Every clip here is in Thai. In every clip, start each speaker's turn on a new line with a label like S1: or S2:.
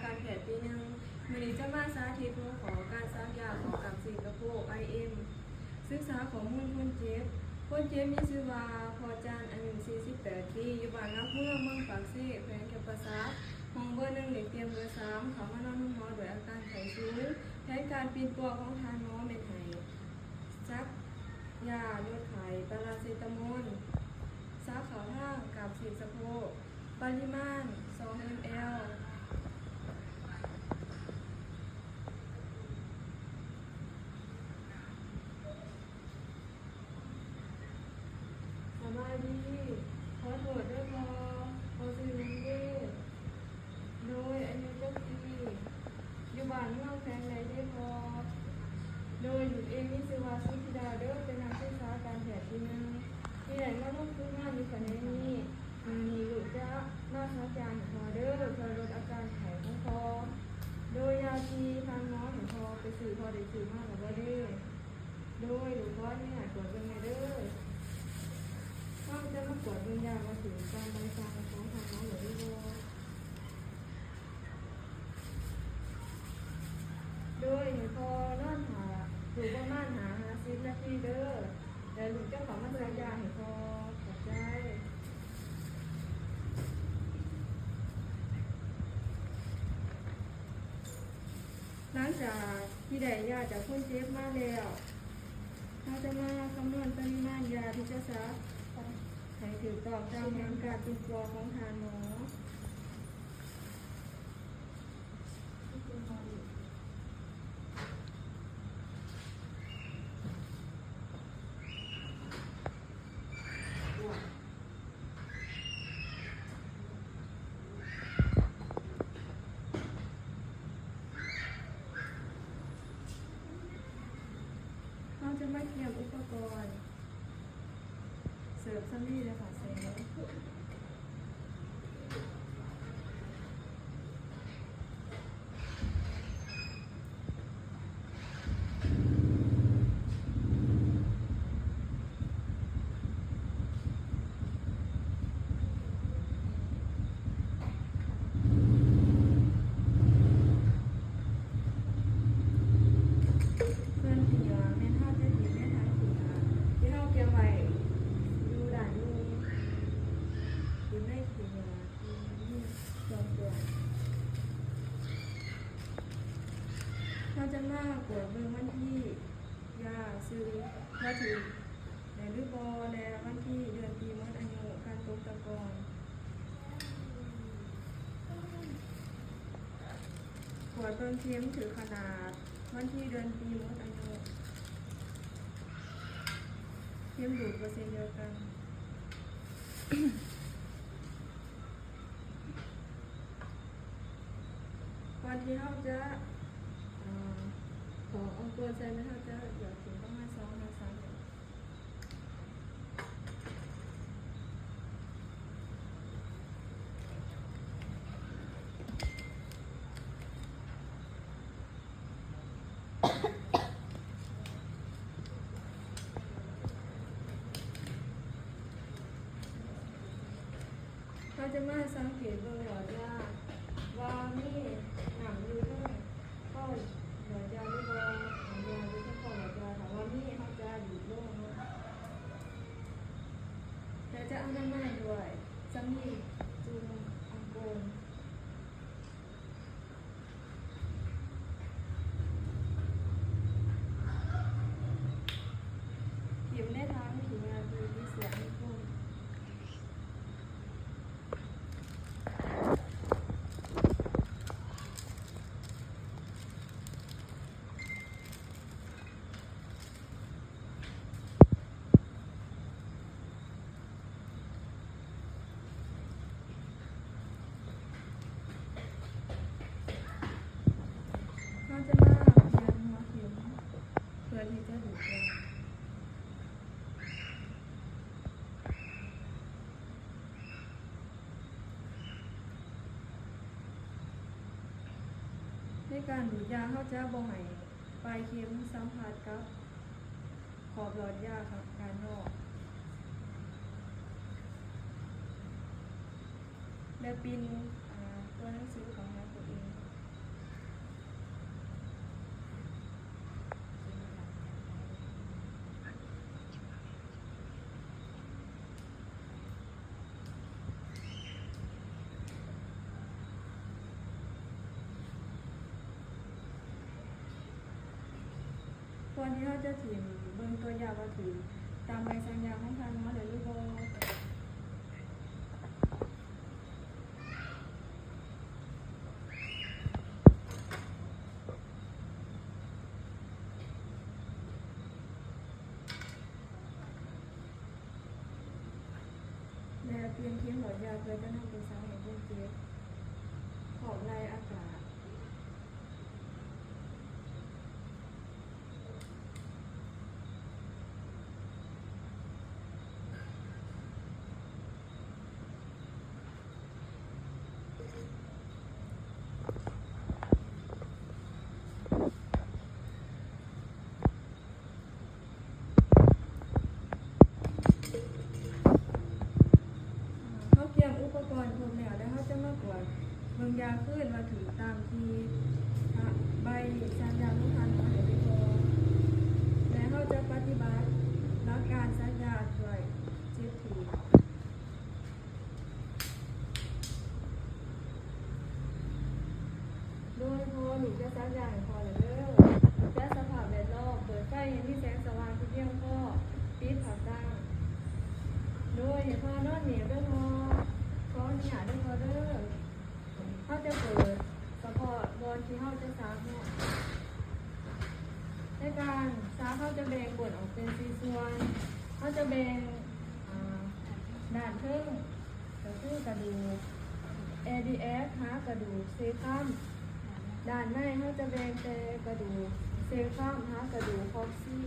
S1: การแพทย์ปีหนึ่งมื้อนี้จะมาสาธิตหัวข้อการซักยาของกับสิ่งกระโปง IM ศึกษาข้อมูลคนเจ็บมีชื่อว่าพอจันอายุ48 ปีอยู่บ้านนาเมืองปากเซ่แขวงจำปาสักห้องเบอร์ 1เด็กเตรียมเบอร์ 3เขามานอนห้องหมอโดยอาการไข้สูงแผนการปีนตัวของทานหมอเป็นไห้ซักยาลดไข้พาราเซตามอลซักเขาทางกับสีสะโพกปริมาณ2 ml สบายดีขอโทษด้วยพอซื้อลุงเด้โดยอายุจักปีอยู่บ้านเมืองแขวงใดได้พอโดยอยู่เองมีชื่อว่าสุธิดาเด้อเป็นนักศึกษาการแพทย์ปีหนึ่งที่ไหนมาลงทุนงานอยู่กันในนี้มีลูกจะมาซักยาให้พอเด้อเพื่อลดอาการไข้ของพอโดยยาที่ทางน้องให้พอไปซื้อพอได้ซื้อมาแล้วบ่เด้อโดยหลวงพ่อเนี่ยตรวจเป็นไงเด้อก็จะมากวดวิญญาณมาถึงการบริการของทางน้องหรือไม่รู้โดยพอนอนหาถูกประมาณ50 นาทีเด้อแต่ลูกเจ้าของมาสักยาให้พอขอบใจหลังจากที่ได้ยาจากคนเจ็บมาแล้วเราจะมาคำนวณปริมาณยาที่จะซักให้ถือตอบตามแผนการเป็นตัวของทานหมอเราจะมาเตรียมอุปกรณ์เสิร์ฟซัมมี่เลยค่ะเซลเพื่อนที่เหลือแม่ท่าจะดีแม่ท่าที่ที่เราเตรียมไว้อยู่ด่านนี้อยู่ในที่เหลือที่จอมตัวเราจะมากวดเบิ่งวันที่ยาซื้อมาถึงในรูปบอและวันที่เดือนปีมดอายุการตกตะกอนกวดเบิ่งเทียมถือขนาดวันที่เดือนปีมดอายุเทียมดูดเปอร์เซ็นต์เดียวกัน ก่อนที่เราจะขอเอาตัวใจไม่เท่าจะเดี๋ยวถึงต้องมาซ้อมมาซ้ำเราจะมาสังเกตเบื้องหลอดยาว่ามีหนังอยู่ทั้งข้อหลอดยาหรือว่าหนังยาหรือทั้งข้อหลอดยาถามว่ามีเขาจะหยุดโรคเนาะแต่จะเอาน้ำมันด้วยซัมมี่จูนอังโกนหยิบได้ทั้งถุงยาดีที่เสียให้คุณ เราจะมายันหัวเข็มเพื่อที่จะดูดยาในการดูดยาเขาจะบ่ให้ปลายเข็มสัมผัสกับขอบหลอดยาครับการนอกและปินตัวหนังสือของยาตัวเอง อนที่เขาจะถิ่มเบิ่งตัวอย่างว่าถือตามใบสัญญาของทางเขาหรือบ่และเปลี่ยนเทียมหลอดยาเพื่อจะนำไปใช้ในผู้เจ็บขอบไล่อากาศเขาเตรียมอุปกรณ์ครบแล้วเขาจะมากวดเบิ่งยาขึ้นมาถือตามที่ใบสัญญาของทางเขาให้ไปพอและเขาจะปฏิบัติหลักการสัญญาด้วย7 ทีโดยพอหนูจะสัญญาให้พอแล้วเด้อแก้สภาพแวดล้อมเปิดไฟให้มีแสงสว่างที่เพียงพอปิดผาตั้งโดยให้พอนอนเหนียวด้วยพอหยาด้วยพอเด้อเขาจะเปิดเฉพาะบอลที่เขาจะซักเนี่ยในการซักเขาจะแบ่งบทออกเป็น4 ส่วนเขาจะแบ่งด่านครึ่งก็คือกระดูก ADF หากระดูกเซคัมด่านในเขาจะแบ่งแต่กระดูกเซคัมหากระดูกคอกซี่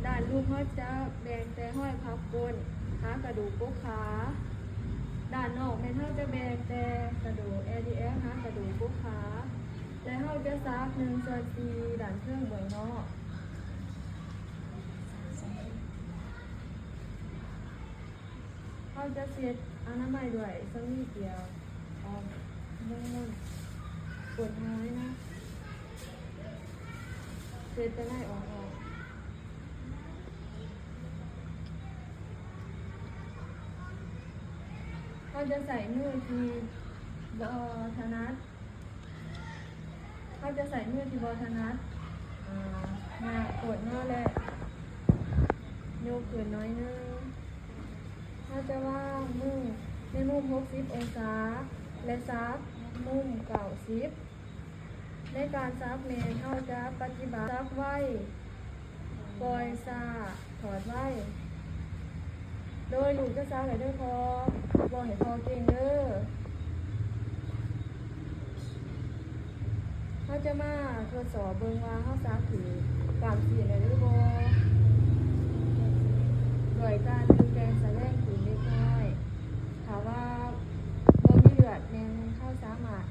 S1: ด่านลูกเขาจะแบ่งแต่ห้อยพับก้นหากระดูกกกขาด่านนอกแม่นเขาจะแบ่งแต่กระดูก ADF หากระดูกกกขาและเขาจะซัก1/4ด่านเครื่องบวยนอกเขาจะเช็ดอนามัยด้วยสำลีเดียวมุ่งปวดน้อยนะเช็ดจะได้ออกเขาจะใส่มือที่บอธนัดเขาจะใส่มือที่บอธนัดหน้าปวดหน้าและโยกขึ้นน้อยนึงเขาจะว่างมือในมุม60 องศาและซักมุม90ในการซักเมนเขาจะปฏิบัติซักไว้ปล่อยซาถอดไว้โดยลูกจะซักให้ด้วยพอบอกให้พอเก่งเด้อเขาจะมาทดสอบเบิ่งว่าเขาซักถือความเสี่ยงหรือบ่โดยการดึงแกนแสลงขึ้นเล็กน้อยถามว่าบ่มีเลือดแน่นเข้าสามารถ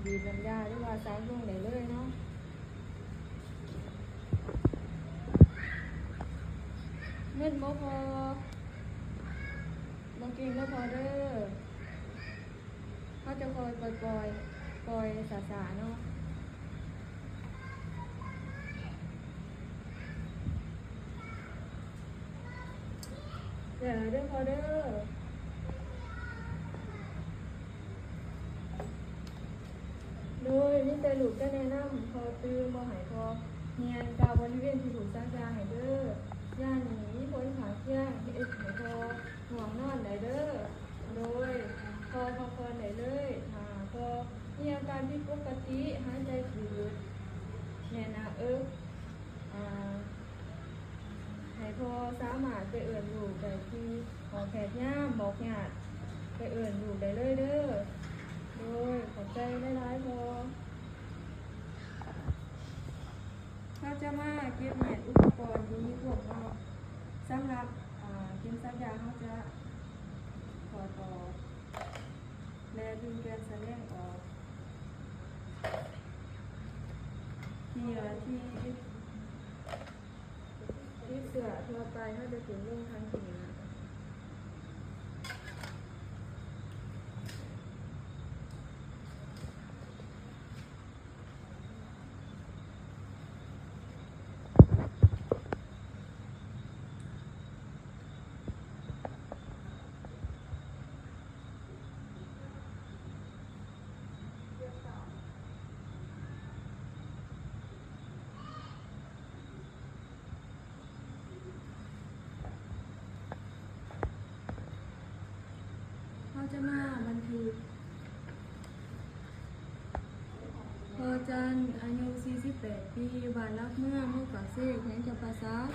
S1: บีบน้ำยาหรือว่าซักลงได้เลยเนาะเงินบ่พอบ่เก่งก็พอเด้อเขาจะคอยปล่อยสาๆเนาะเดี๋ยวเด้อพอเด้อโดยนี่แต่ลูกจะแนะนำพอตื่นบ่หายพอเฮียนกาวบริเวณที่ถูกซักยาให้เด้อย่านหนีพ้นขาเที่ยงให้พอห่วงนอนได้เด้อโดยพอได้เลยพอมีอาการที่ปกติหายใจฝืดแน่นะให้พอสามารถไปเอื่นลูกได้ที่หอแพทย์ย่ามบอกญาติไปเอื่นลูกได้เลยเด้อโดยขอบใจได้ร้ายพอเขาจะมาเก็บแหนอุปกรณ์ที่มีพวกเราสำหรับกินสัญญาเขาจะถอดออกและดึงแกนแสลงออกที่เสือทั่วไปเขาจะถึงลงทางถึง จะมาบันทึกพอจันทร์อายุ 48 ปีอยู่บ้านรักเมื่อมุกกะเซกแขวงจำปาสัก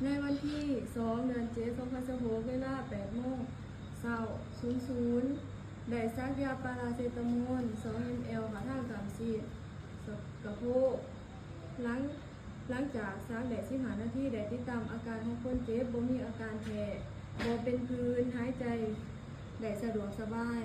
S1: ในวันที่ 2 เดือน 7 2016 เวลา 8 โมงเช้า00ได้ซักยาพาราเซตามอล 2 ml ค่ะทางตามซีดกระโพกหลังจากซักได้15 นาทีได้ติดตามอาการของคนเจ็บบ่มีอาการแพ้บ่เป็นพื้นหายใจได้สะดวกสบาย